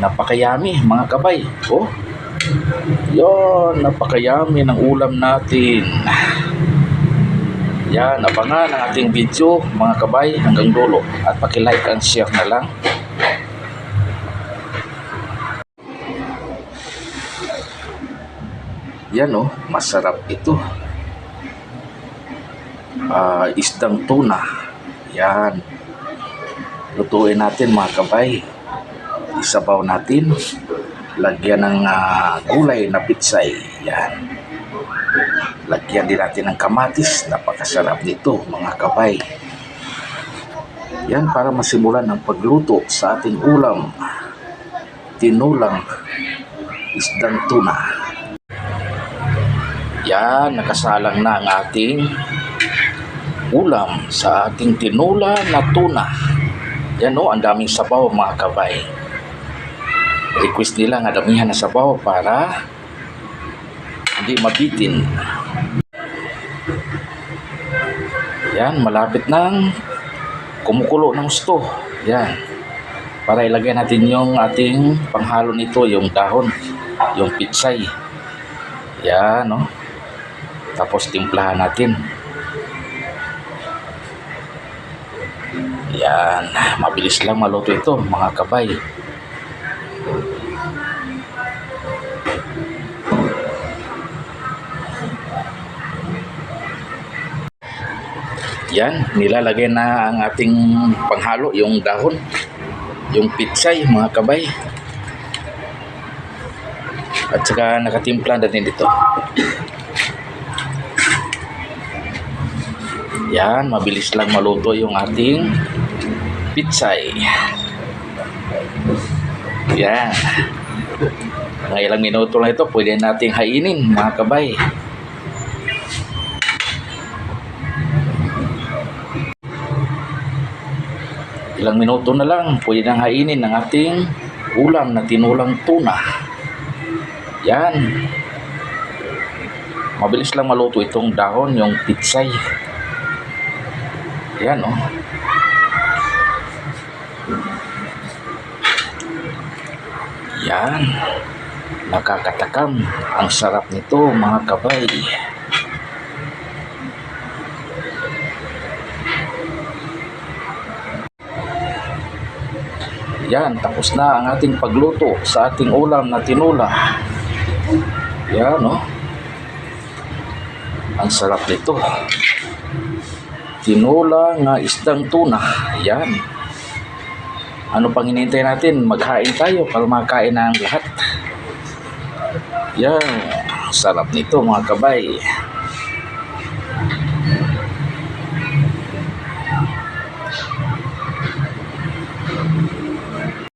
napakayami mga kabay. Oh, yon, napakayami ng ulam natin. Yan, abangan ang ating video mga kabay hanggang dulo at paki-like and share na lang. Yan oh, masarap ito. Isdang tuna. Yan. Lutuin natin mga kabay. Isabaw natin. Lagyan ng gulay na pitsay. Yan. Lagyan din natin ng kamatis. Napakasarap nito mga kabay. Yan, para masimulan ang pagluto sa ating ulam. Tinulang isdang tuna. Yan, nakasalang na ang ating ulam sa ating tinula na tuna. Yan o, ang daming sabaw mga kabay. Request nila nga damihan na sabaw para hindi mabitin. Yan, malapit nang kumukulo ng gusto. Yan, para ilagay natin yung ating panghalo nito, yung dahon, yung pitsay. Yan o. Tapos timplahan natin. Yan, mabilis lang maluto ito mga kabay. Yan, nilalagay na ang ating panghalo, yung dahon, yung pitsay mga kabay. At saka nakatimpla na din dito. Yan, mabilis lang maluto yung ating pitsay. Yan. Mga ilang minuto lang ito, pwede nating hainin mga kabay. Ilang minuto na lang, pwede nang hainin ng ating ulam na tinulang tuna. Yan. Mabilis lang maluto itong dahon, yung pitsay. Yan oh. Yan. Nakakatakam. Ang sarap nito mga kabay. Yan, tapos na ang ating pagluto sa ating ulam na tinula. Yan oh. Ang sarap nito. Tinula nga isdang tuna. Yan. Ano pang hinihintay natin? Maghain tayo para makain na ang lahat. Yan. Sarap nito mga kabay.